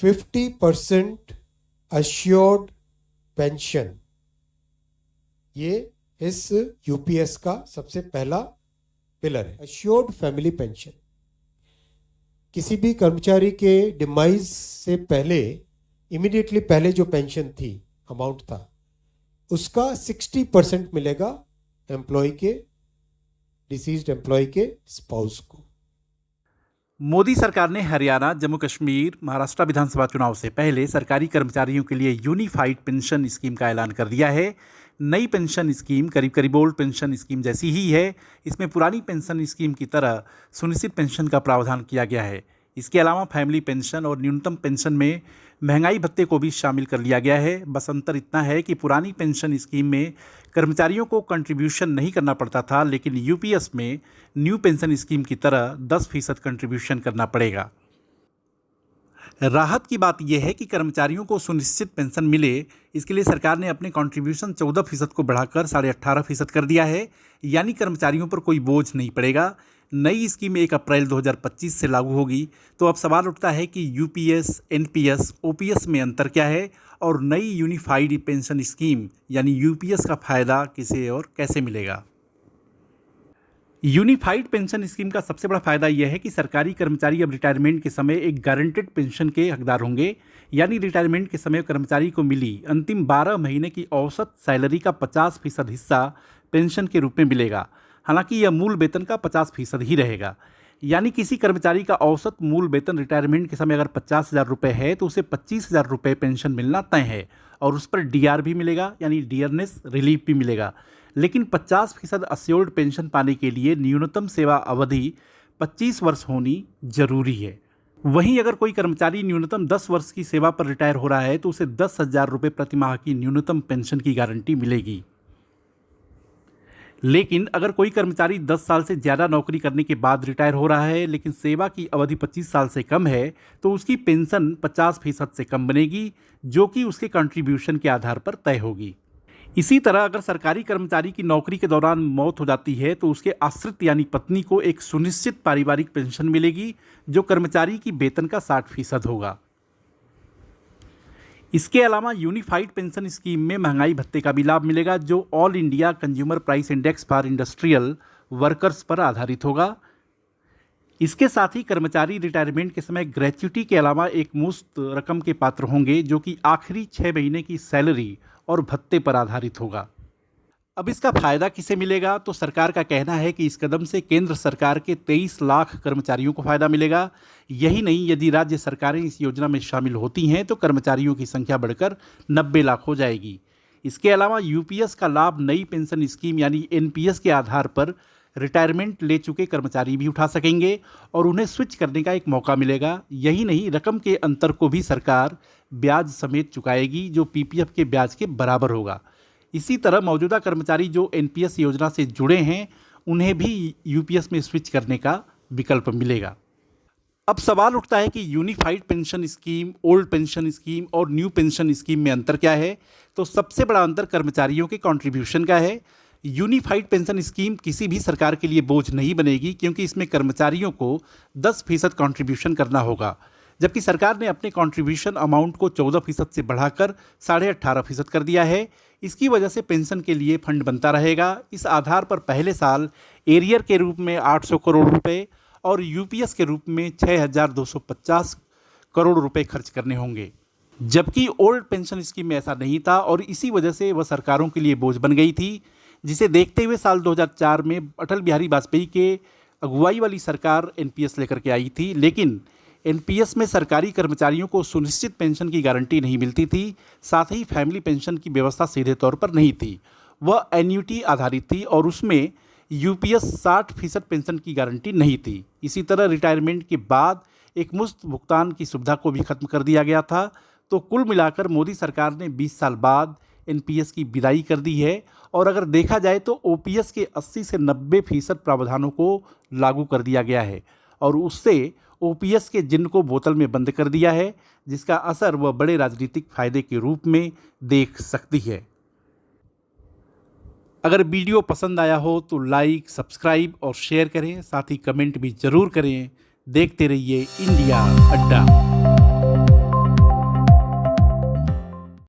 50% assured pension, ये इस UPS का सबसे पहला पिलर है। अश्योर्ड फैमिली पेंशन किसी भी कर्मचारी के डिमाइज से पहले, इमीडिएटली पहले जो पेंशन थी, अमाउंट था, उसका 60% मिलेगा एम्प्लॉय के, डिसीज्ड एम्प्लॉय के स्पाउस को। मोदी सरकार ने हरियाणा, जम्मू कश्मीर, महाराष्ट्र विधानसभा चुनाव से पहले सरकारी कर्मचारियों के लिए यूनिफाइड पेंशन स्कीम का ऐलान कर दिया है। नई पेंशन स्कीम करीब करीब ओल्ड पेंशन स्कीम जैसी ही है। इसमें पुरानी पेंशन स्कीम की तरह सुनिश्चित पेंशन का प्रावधान किया गया है। इसके अलावा फैमिली पेंशन और न्यूनतम पेंशन में महंगाई भत्ते को भी शामिल कर लिया गया है। बस अंतर इतना है कि पुरानी पेंशन स्कीम में कर्मचारियों को कंट्रीब्यूशन नहीं करना पड़ता था, लेकिन यूपीएस में न्यू पेंशन स्कीम की तरह 10% कंट्रीब्यूशन करना पड़ेगा। राहत की बात यह है कि कर्मचारियों को सुनिश्चित पेंशन मिले, इसके लिए सरकार ने अपने कंट्रीब्यूशन 14% को बढ़ाकर 18.5% कर दिया है, यानी कर्मचारियों पर कोई बोझ नहीं पड़ेगा। नई स्कीम 1 अप्रैल 2025 से लागू होगी। तो अब सवाल उठता है कि यूपीएस, एनपीएस, ओपीएस में अंतर क्या है और नई यूनिफाइड पेंशन स्कीम यानी यूपीएस का फायदा किसे और कैसे मिलेगा। यूनिफाइड पेंशन स्कीम का सबसे बड़ा फायदा यह है कि सरकारी कर्मचारी अब रिटायरमेंट के समय एक गारंटेड पेंशन के हकदार होंगे, यानी रिटायरमेंट के समय कर्मचारी को मिली अंतिम 12 महीने की औसत सैलरी का 50% हिस्सा पेंशन के रूप में मिलेगा। हालांकि यह मूल वेतन का 50% ही रहेगा। यानी किसी कर्मचारी का औसत मूल वेतन रिटायरमेंट के समय अगर 50,000 रुपये है तो उसे 25,000 रुपये पेंशन मिलना तय है, और उस पर डीआर भी मिलेगा, यानी डियरनेस रिलीफ भी मिलेगा। लेकिन 50% अश्योर्ड पेंशन पाने के लिए न्यूनतम सेवा अवधि 25 वर्ष होनी जरूरी है। वहीं अगर कोई कर्मचारी न्यूनतम 10 वर्ष की सेवा पर रिटायर हो रहा है तो उसे 10,000 रुपये प्रति माह की न्यूनतम पेंशन की गारंटी मिलेगी। लेकिन अगर कोई कर्मचारी 10 साल से ज़्यादा नौकरी करने के बाद रिटायर हो रहा है, लेकिन सेवा की अवधि 25 साल से कम है, तो उसकी पेंशन 50% से कम बनेगी, जो कि उसके कंट्रीब्यूशन के आधार पर तय होगी। इसी तरह अगर सरकारी कर्मचारी की नौकरी के दौरान मौत हो जाती है तो उसके आश्रित यानी पत्नी को एक सुनिश्चित पारिवारिक पेंशन मिलेगी, जो कर्मचारी की वेतन का 60% होगा। इसके अलावा यूनिफाइड पेंशन स्कीम में महंगाई भत्ते का भी लाभ मिलेगा, जो all India consumer price index for industrial workers पर आधारित होगा। इसके साथ ही कर्मचारी रिटायरमेंट के समय ग्रेच्युटी के अलावा एक मुश्त रकम के पात्र होंगे, जो कि आखिरी 6 महीने की सैलरी और भत्ते पर आधारित होगा। अब इसका फायदा किसे मिलेगा, तो सरकार का कहना है कि इस कदम से केंद्र सरकार के 23 लाख कर्मचारियों को फायदा मिलेगा। यही नहीं, यदि राज्य सरकारें इस योजना में शामिल होती हैं तो कर्मचारियों की संख्या बढ़कर 90 लाख हो जाएगी। इसके अलावा यूपीएस का लाभ नई पेंशन स्कीम यानी एनपीएस के आधार पर रिटायरमेंट ले चुके कर्मचारी भी उठा सकेंगे और उन्हें स्विच करने का एक मौका मिलेगा। यही नहीं, रकम के अंतर को भी सरकार ब्याज समेत चुकाएगी, जो पीपीएफ के ब्याज के बराबर होगा। इसी तरह मौजूदा कर्मचारी जो एनपीएस योजना से जुड़े हैं, उन्हें भी यूपीएस में स्विच करने का विकल्प मिलेगा। अब सवाल उठता है कि unified pension scheme, old pension scheme और न्यू पेंशन स्कीम में अंतर क्या है। तो सबसे बड़ा अंतर कर्मचारियों के कंट्रीब्यूशन का है। यूनिफाइड पेंशन स्कीम किसी भी सरकार के लिए बोझ नहीं बनेगी, क्योंकि इसमें कर्मचारियों को 10% कंट्रीब्यूशन करना होगा, जबकि सरकार ने अपने कंट्रीब्यूशन अमाउंट को 14% से बढ़ाकर 18.5% कर दिया है। इसकी वजह से पेंशन के लिए फंड बनता रहेगा। इस आधार पर पहले साल एरियर के रूप में 800 करोड़ रुपए और यूपीएस के रूप में 6,250 करोड़ रुपए खर्च करने होंगे, जबकि ओल्ड पेंशन स्कीम में ऐसा नहीं था और इसी वजह से वह सरकारों के लिए बोझ बन गई थी, जिसे देखते हुए साल 2004 में अटल बिहारी वाजपेयी के अगुवाई वाली सरकार एनपीएस लेकर के आई थी। लेकिन एनपीएस में सरकारी कर्मचारियों को सुनिश्चित पेंशन की गारंटी नहीं मिलती थी, साथ ही फैमिली पेंशन की व्यवस्था सीधे तौर पर नहीं थी। वह एन्युटी आधारित थी और उसमें यूपीएस 60% पेंशन की गारंटी नहीं थी। इसी तरह रिटायरमेंट के बाद एक मुफ्त भुगतान की सुविधा को भी खत्म कर दिया गया था। तो कुल मिलाकर मोदी सरकार ने 20 साल बाद एनपीएस की विदाई कर दी है और अगर देखा जाए तो ओपीएस के 80 से 90% प्रावधानों को लागू कर दिया गया है और उससे ओपीएस के जिन्न को बोतल में बंद कर दिया है, जिसका असर वह बड़े राजनीतिक फायदे के रूप में देख सकती है। अगर वीडियो पसंद आया हो तो लाइक, सब्सक्राइब और शेयर करें, साथ ही कमेंट भी जरूर करें। देखते रहिए इंडिया अड्डा।